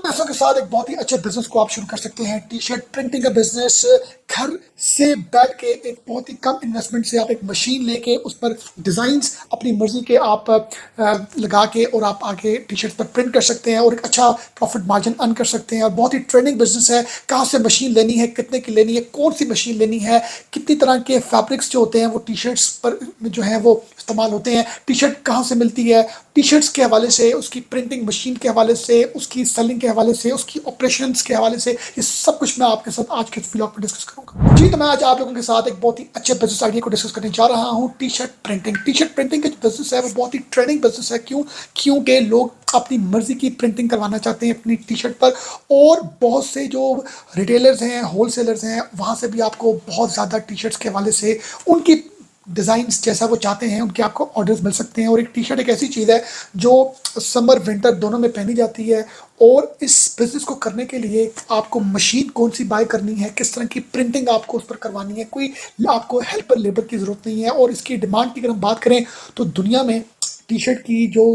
पैसों के साथ एक बहुत ही अच्छे बिजनेस को आप शुरू कर सकते हैं। टी शर्ट प्रिंटिंग का बिजनेस घर से बैठ के एक बहुत ही कम इन्वेस्टमेंट से आप एक मशीन लेके उस पर डिजाइन्स अपनी मर्जी के आप लगा के और आप आगे टी शर्ट पर प्रिंट कर सकते हैं और एक अच्छा प्रॉफिट मार्जिन अर्न कर सकते हैं। और बहुत ही ट्रेंडिंग बिजनेस है। कहाँ से मशीन लेनी है, कितने की लेनी है, कौन सी मशीन लेनी है, कितनी तरह के फैब्रिक्स जो होते हैं वो टी शर्ट्स पर जो है वो इस्तेमाल होते हैं। टी शर्ट कहाँ से मिलती है, टी शर्ट्स के हवाले से, उसकी प्रिंटिंग मशीन के हवाले से, उसकी सेलिंग के हवाले से, उसकी ऑपरेशंस के हवाले से, ये सब कुछ मैं आपके साथ आज के व्लॉग में डिस्कस करूंगा। जी, तो मैं आज आप लोगों के साथ एक बहुत ही अच्छे बिजनेस आइडिया को डिस्कस करने जा रहा हूँ। T shirt printing. T shirt printing का जो बिजनेस है वो बहुत ही ट्रेंडिंग बिजनेस है। क्योंकि लोग अपनी मर्जी की प्रिंटिंग करवाना चाहते हैं अपनी टी शर्ट पर, और बहुत से जो रिटेलर्स हैं, होलसेलर्स हैं, वहाँ से भी आपको बहुत ज़्यादा टी शर्ट्स के हवाले से उनकी डिज़ाइंस जैसा वो चाहते हैं उनके आपको ऑर्डर्स मिल सकते हैं। और एक टी शर्ट एक ऐसी चीज़ है जो समर विंटर दोनों में पहनी जाती है। और इस बिज़नेस को करने के लिए आपको मशीन कौन सी बाय करनी है, किस तरह की प्रिंटिंग आपको उस पर करवानी है, कोई आपको हेल्पर लेबर की ज़रूरत नहीं है। और इसकी डिमांड की अगर हम बात करें तो दुनिया में टी शर्ट की जो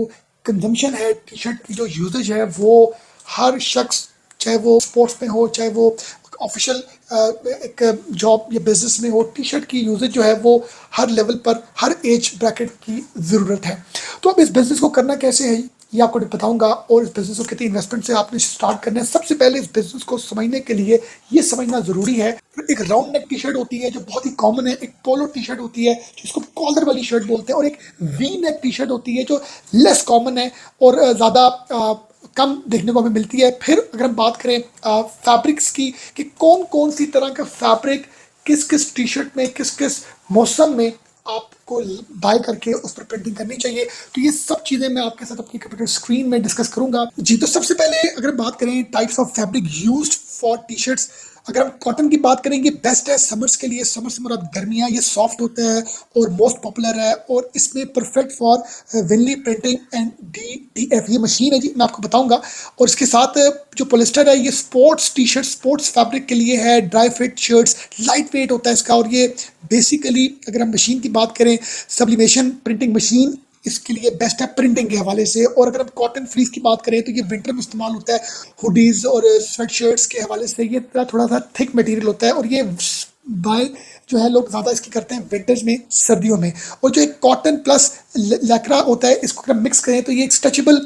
कंजम्पशन है, टी शर्ट की जो यूजेज है, वो हर शख्स, चाहे वो स्पोर्ट्स में हो, चाहे वो ऑफिशियल एक जॉब या बिजनेस में हो, टी शर्ट की यूजेज जो है वो हर लेवल पर, हर एज ब्रैकेट की ज़रूरत है। तो अब इस बिज़नेस को करना कैसे है ये आपको बताऊंगा, और इस बिज़नेस को कितनी इन्वेस्टमेंट से आपने स्टार्ट करना है। सबसे पहले इस बिज़नेस को समझने के लिए ये समझना ज़रूरी है। एक राउंड नेक टी शर्ट होती है जो बहुत ही कॉमन है, एक पोलो टी शर्ट होती है जिसको कॉलर वाली शर्ट बोलते हैं, और एक वी नेक टी शर्ट होती है जो लेस कॉमन है और ज़्यादा कम देखने को हमें मिलती है। फिर अगर हम बात करें फैब्रिक्स की, कि कौन कौन सी तरह का फैब्रिक किस किस टी शर्ट में, किस किस मौसम में आपको बाय करके उस पर प्रिंटिंग करनी चाहिए, तो ये सब चीज़ें मैं आपके साथ अपनी कंप्यूटर स्क्रीन में डिस्कस करूंगा। जी, तो सबसे पहले अगर बात करें types of fabric used for T shirts, अगर हम कॉटन की बात करेंगे बेस्ट है समर्स के लिए। समर से मुराद गर्मियाँ, ये सॉफ्ट होता है और मोस्ट पॉपुलर है, और इसमें perfect for vinyl printing and DTF ये मशीन है जी, मैं आपको बताऊंगा। और इसके साथ जो पोलिस्टर है, ये sports T shirt, sports fabric के लिए है। Dry fit shirts, light weight होता है इसका, और ये बेसिकली अगर हम मशीन की बात करें, सब्लिमेशन प्रिंटिंग मशीन इसके लिए बेस्ट है प्रिंटिंग के हवाले से। और अगर हम कॉटन फ्लीस की बात करें तो ये विंटर में इस्तेमाल होता है, हुडीज और स्वेट शर्ट्स के हवाले से। ये थोड़ा सा थिक मटेरियल होता है, और ये बाय जो है लोग ज़्यादा इसकी करते हैं विंटर्स में, सर्दियों में। और जो एक कॉटन प्लस लैक्रा होता है, इसको अगर मिक्स करें तो ये एक स्ट्रेचेबल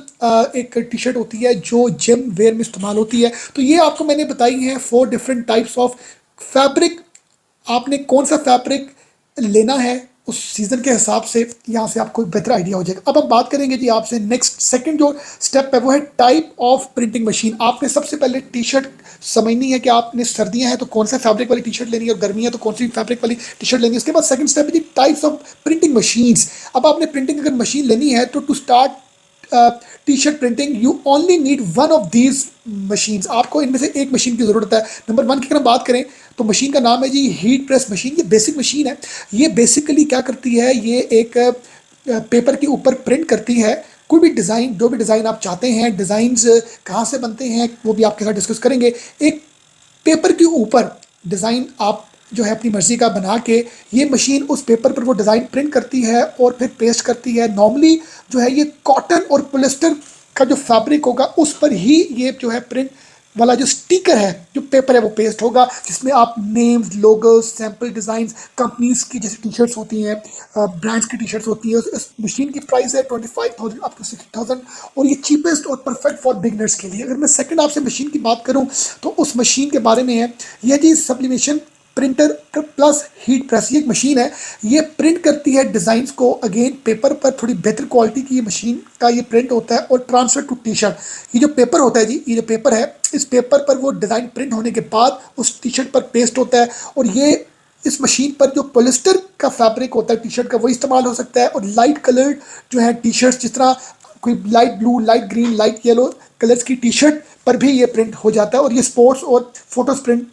एक टी शर्ट होती है जो जिम वेयर में इस्तेमाल होती है। तो ये आपको मैंने बताई हैं 4 डिफरेंट टाइप्स ऑफ फैब्रिक। आपने कौन सा फैब्रिक लेना है उस सीज़न के हिसाब से, यहाँ से आपको एक बेहतर आइडिया हो जाएगा। अब हम बात करेंगे जी आपसे नेक्स्ट सेकंड जो स्टेप है वो है टाइप ऑफ प्रिंटिंग मशीन। आपने सबसे पहले टी शर्ट समझनी है कि आपने सर्दियाँ हैं तो कौन सा फैब्रिक वाली टी शर्ट लेनी है, और गर्मियाँ तो कौन सी फैब्रिक वाली टी शर्ट लेनी है। उसके बाद सेकंड स्टेप है जी टाइप्स ऑफ प्रिंटिंग मशीन्स। अब आपने प्रिंटिंग अगर मशीन लेनी है तो to start T shirt printing you only need one of these machines. आपको इनमें से एक मशीन की ज़रूरत है। नंबर 1 की अगर हम बात करें तो मशीन का नाम है जी हीट प्रेस मशीन। ये बेसिक मशीन है। ये बेसिकली क्या करती है, ये एक पेपर के ऊपर प्रिंट करती है कोई भी डिज़ाइन, जो भी डिज़ाइन आप चाहते हैं। डिज़ाइंस कहाँ से बनते हैं वो भी आपके साथ डिस्कस करेंगे। एक पेपर के ऊपर डिज़ाइन आप जो है अपनी मर्ज़ी का बना के, ये मशीन उस पेपर पर वो डिज़ाइन प्रिंट करती है और फिर पेस्ट करती है। नॉर्मली जो है ये कॉटन और पॉलिस्टर का जो फैब्रिक होगा उस पर ही ये जो है प्रिंट वाला जो स्टिकर है, जो पेपर है, वो पेस्ट होगा, जिसमें आप names, logos, sample designs, companies की जैसे टी शर्ट्स होती हैं, ब्रांड्स की टी शर्ट्स होती हैं। इस मशीन की प्राइस है 25,000 अप टू 60,000, और ये चीपेस्ट और परफेक्ट फॉर बिगनर्स के लिए। अगर मैं सेकंड आपसे मशीन की बात करूं तो उस मशीन के बारे में है यह जी sublimation printer plus heat press. ये एक मशीन है, ये प्रिंट करती है डिज़ाइंस को अगेन पेपर पर। थोड़ी बेहतर क्वालिटी की ये मशीन का ये प्रिंट होता है और ट्रांसफर टू टी शर्ट। ये जो पेपर होता है जी, ये जो पेपर है, इस पेपर पर वो डिज़ाइन प्रिंट होने के बाद उस टी शर्ट पर पेस्ट होता है। और ये इस मशीन पर जो पॉलिस्टर का फैब्रिक होता है टी शर्ट का, वो इस्तेमाल हो सकता है। और लाइट कलर्ड जो है टी शर्ट्स, जिस तरह कोई light blue, light green, light yellow colours की टी शर्ट पर भी ये प्रिंट हो जाता है। और ये स्पोर्ट्स और फोटोज प्रिंट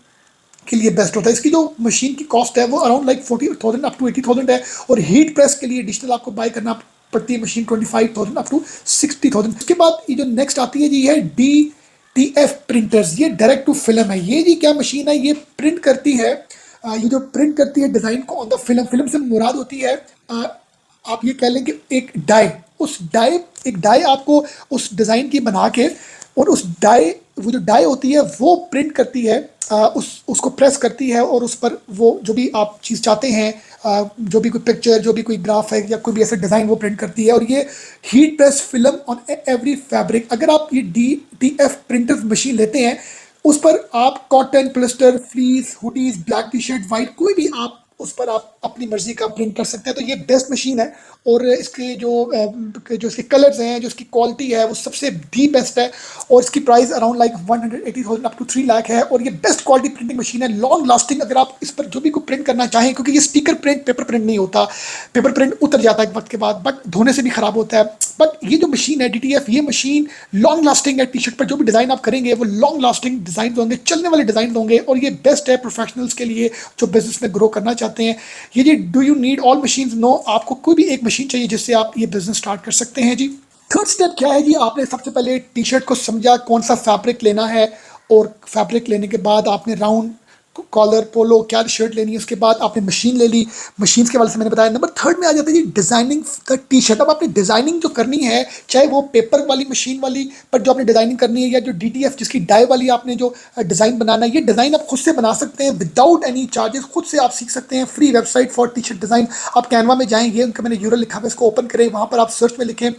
के लिए बेस्ट होता है। इसकी जो मशीन की कॉस्ट है वो अराउंड लाइक 40,000 अप टू 80,000 है। और हीट प्रेस के लिए एडिशनल आपको बाय करना पड़ती है मशीन 25,000 अप टू 60,000। उसके बाद ये जो नेक्स्ट आती है जी है DTF प्रिंटर्स। ये डायरेक्ट टू फिल्म है। ये जी क्या मशीन है, ये प्रिंट करती है, ये जो प्रिंट करती है डिज़ाइन को ऑन द फिल्म। फिल्म से मुराद होती है आप ये कह लें कि एक डाई, एक डाई आपको उस डिज़ाइन की बना के और उस डाई, वो जो डाई होती है वो प्रिंट करती है, उसको प्रेस करती है और उस पर वो जो भी आप चीज़ चाहते हैं, जो भी कोई पिक्चर, जो भी कोई ग्राफ है या कोई भी ऐसा डिज़ाइन वो प्रिंट करती है। और ये heat press film on every fabric. अगर आप ये DTF प्रिंटर मशीन लेते हैं, उस पर आप cotton, polyester, fleece, hoodies, black T shirt, white, कोई भी आप उस पर आप अपनी मर्जी का प्रिंट कर सकते हैं। तो ये बेस्ट मशीन है। और इसके जो इसके कलर्स हैं, जो इसकी क्वालिटी है, वो सबसे दी बेस्ट है। और इसकी price around like 180,000 up to 3 lakh है। और ये बेस्ट क्वालिटी प्रिंटिंग मशीन है, लॉन्ग लास्टिंग। अगर आप इस पर जो भी कोई प्रिंट करना चाहें, क्योंकि ये स्टिकर प्रिंट, पेपर प्रिंट नहीं होता, पेपर प्रिंट उतर जाता है एक वक्त के बाद, बट धोने से भी खराब होता है। बट ये जो मशीन है DTF, ये मशीन लॉन्ग लास्टिंग है। टी शर्ट पर जो भी डिज़ाइन आप करेंगे वो लॉन्ग लास्टिंग डिज़ाइन होंगे, चलने वाले डिज़ाइन होंगे। और ये बेस्ट है प्रोफेशनल्स के लिए जो बिजनेस में ग्रो करना चाहते हैं। ये जी, do you need all machines? No, आपको कोई भी एक मशीन चाहिए जिससे आप ये बिजनेस स्टार्ट कर सकते हैं जी। थर्ड स्टेप क्या है जी? आपने सबसे पहले टी शर्ट को समझा कौन सा फैब्रिक लेना है, और फैब्रिक लेने के बाद आपने राउंड कॉलर, पोलो, क्या शर्ट लेनी है, उसके बाद आपने मशीन ले ली। मशीन के वाले से मैंने बताया। नंबर थर्ड में आ जाता है जी डिज़ाइनिंग द टी शर्ट। अब आपने डिज़ाइनिंग जो करनी है, चाहे वो पेपर वाली मशीन वाली पर जो आपने डिज़ाइनिंग करनी है, या जो DTF जिसकी डाई वाली आपने जो डिज़ाइन बनाना है, ये डिज़ाइन आप खुद से बना सकते हैं विदाउट एनी चार्जेस। खुद से आप सीख सकते हैं। Free website for T shirt design. आप कैनवा में जाएंगे, उनका मैंने यूआरएल लिखा हुआ है, इसको ओपन करें, वहाँ पर आप सर्च में लिखें,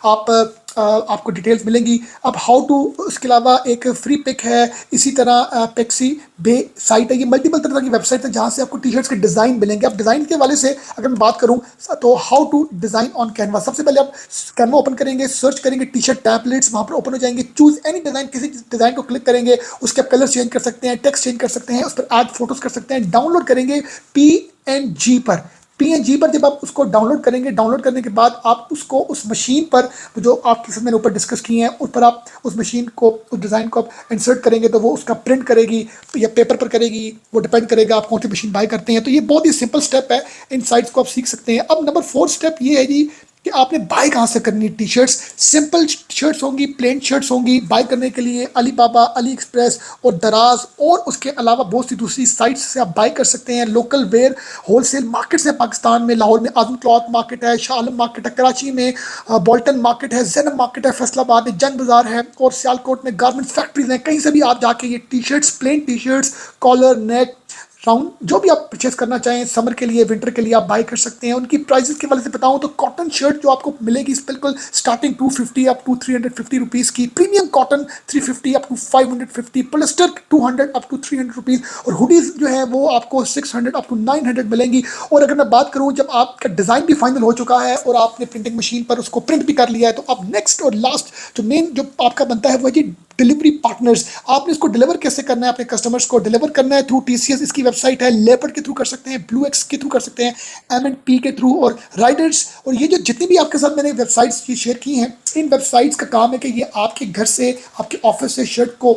आप आपको डिटेल्स मिलेंगी। अब हाउ टू, उसके अलावा एक फ्री पिक है, इसी तरह पेक्सी बे साइट है। ये मल्टीपल तरह की वेबसाइट है जहाँ से आपको टी शर्ट्स के डिज़ाइन मिलेंगे। अब डिज़ाइन के वाले से अगर मैं बात करूँ, तो how to design on Canva. सबसे पहले आप कैनवा ओपन करेंगे, सर्च करेंगे टी शर्ट टैबलेट्स, वहाँ पर ओपन हो जाएंगे। चूज़ एनी डिज़ाइन, किसी डिज़ाइन को क्लिक करेंगे, उसके आप कलर चेंज कर सकते हैं, टेक्स्ट चेंज कर सकते हैं, उस पर ऐड फोटोज़ कर सकते हैं। डाउनलोड करेंगे PNG पर। PNG पर जब आप उसको डाउनलोड करेंगे, डाउनलोड करने के बाद आप उसको उस मशीन पर, जो आपके साथ मैंने ऊपर डिस्कस किए हैं, उस पर आप उस मशीन को, उस डिज़ाइन को आप इंसर्ट करेंगे, तो वो उसका प्रिंट करेगी या पेपर पर करेगी, वो डिपेंड करेगा आप कौन सी मशीन बाय करते हैं। तो ये बहुत ही सिंपल स्टेप है, इन साइट्स को आप सीख सकते हैं। अब नंबर 4 स्टेप ये है जी कि आपने बाय कहाँ से करनी है टी शर्ट्स। सिंपल शर्ट्स होंगी, प्लेन शर्ट्स होंगी। बाय करने के लिए अलीबाबा, अली एक्सप्रेस और दराज, और उसके अलावा बहुत सी दूसरी साइट्स से आप बाय कर सकते हैं। लोकल वेयर होलसेल मार्केट्स हैं पाकिस्तान में। लाहौर में आजम क्लॉथ मार्केट है, शाह आलम मार्केट है, कराची में बोल्टन मार्केट है, जैनब मार्केट है, फैसलाबाद में जंग बाजार है, और सियालकोट में गारमेंट फैक्ट्रीज हैं। कहीं से भी आप जाके ये T shirts, plain T shirts, collar, neck, round, जो भी आप परचेस करना चाहें, समर के लिए, विंटर के लिए आप बाय कर सकते हैं। उनकी प्राइसेस के वाले से बताऊं तो कॉटन शर्ट जो आपको मिलेगी बिल्कुल स्टार्टिंग 250 अप टू 350 रुपीज़ की, premium cotton 350 up to 550, polyester 200 up to 300 rupees, और हुडीज़ जो है वो आपको 600 अप टू 900 मिलेंगी। और अगर मैं बात करूँ, जब आपका डिज़ाइन भी फाइनल हो चुका है और आपने प्रिंटिंग मशीन पर उसको प्रिंट भी कर लिया है, तो अब नेक्स्ट और लास्ट जो मेन जो आपका बनता है वो है जी डिलीवरी पार्टनर्स। आपने इसको डिलीवर कैसे करना है, अपने कस्टमर्स को डिलीवर करना है थ्रू TCS, इसकी वेबसाइट है, लेपर्ड के थ्रू कर सकते हैं, ब्लू एक्स के थ्रू कर सकते हैं, M&P के थ्रू, और राइडर्स। और ये जो जितनी भी आपके साथ मैंने वेबसाइट्स की शेयर की हैं, इन वेबसाइट्स का काम है कि ये आपके घर से, आपके ऑफिस से शर्ट को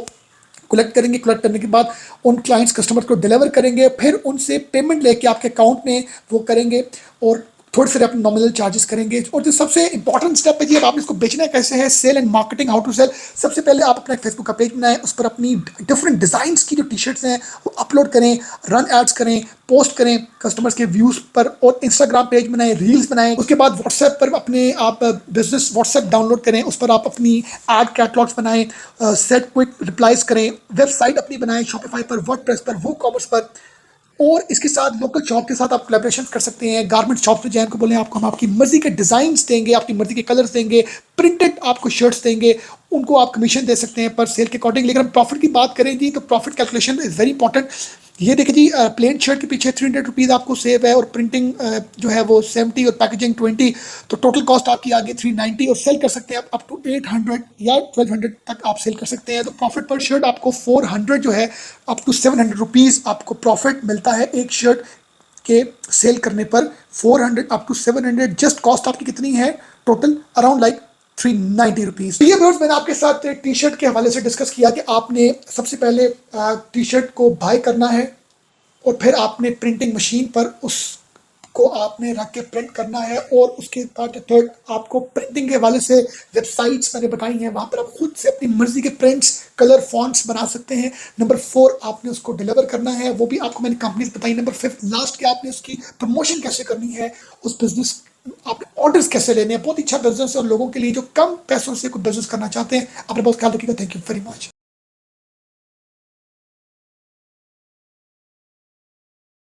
कलेक्ट करेंगे। कलेक्ट करने के बाद उन क्लाइंट्स, कस्टमर्स को डिलीवर करेंगे, फिर उनसे पेमेंट लेके आपके अकाउंट में वो करेंगे, और थोड़े से अपने नॉमिनल चार्जेस करेंगे। और जो सबसे इंपॉर्टेंट स्टेप है जी, अब आपने इसको बेचना कैसे है, sale and marketing, how to sell. सबसे पहले आप अपना फेसबुक का पेज बनाएं, उस पर अपनी डिफरेंट डिज़ाइंस की जो टी शर्ट्स हैं वो अपलोड करें, रन एड्स करें, पोस्ट करें कस्टमर्स के व्यूज़ पर, और इंस्टाग्राम पेज बनाएं, रील्स बनाएं। उसके बाद व्हाट्सएप पर अपने आप बिजनेस व्हाट्सएप डाउनलोड करें, उस पर आप अपनी एड कैटलॉग्स बनाएं, सेट क्विक रिप्लाइज करें, वेबसाइट अपनी बनाएं, शॉपिफाई पर, वर्डप्रेस पर, वो कॉमर्स पर। और इसके साथ लोकल शॉप के साथ आप कोलैबोरेशन कर सकते हैं। गारमेंट शॉप पे जाएं, उनको बोलें आपको हम आपकी मर्जी के डिज़ाइंस देंगे, आपकी मर्जी के कलर्स देंगे, प्रिंटेड आपको शर्ट्स देंगे, उनको आप कमीशन दे सकते हैं पर सेल के अकॉर्डिंग। लेकिन हम प्रॉफिट की बात करें जी, तो profit calculation is very important. ये देखिए जी, प्लेन शर्ट के पीछे 300 रुपीज़ आपको सेव है, और प्रिंटिंग जो है वो 70 और पैकेजिंग 20, तो टोटल कॉस्ट आपकी आ गई 390। और सेल कर सकते हैं आप अप टू 800 या 1200 तक आप सेल कर सकते हैं। तो प्रॉफिट पर शर्ट आपको 400 जो है अप टू 700 रुपीज़ आपको प्रॉफिट मिलता है एक शर्ट के सेल करने पर। 400 अप टू 700, जस्ट कॉस्ट आपकी कितनी है टोटल, अराउंड लाइक 390 रुपीज़। ये व्यूअर्स मैंने आपके साथ टी शर्ट के हवाले से डिस्कस किया कि आपने सबसे पहले टी शर्ट को बाय करना है, और फिर आपने प्रिंटिंग मशीन पर उसको आपने रख के प्रिंट करना है। और उसके बाद थर्ड, आपको प्रिंटिंग के हवाले से वेबसाइट्स मैंने बताई हैं, वहाँ पर आप खुद से अपनी मर्जी के प्रिंट्स, कलर, फॉन्ट्स बना सकते हैं। नंबर 4, आपने उसको डिलीवर करना है, वो भी आपको मैंने कंपनीज बताई। नंबर 5 लास्ट, के आपने उसकी प्रमोशन कैसे करनी है उस बिजनेस आपने ऑर्डर्स कैसे लेने हैं, बहुत ही अच्छा बिजनेस है और लोगों के लिए जो कम पैसों से कोई बिजनेस करना चाहते हैं। अपने बहुत ख्याल रखिएगा। Thank you very much.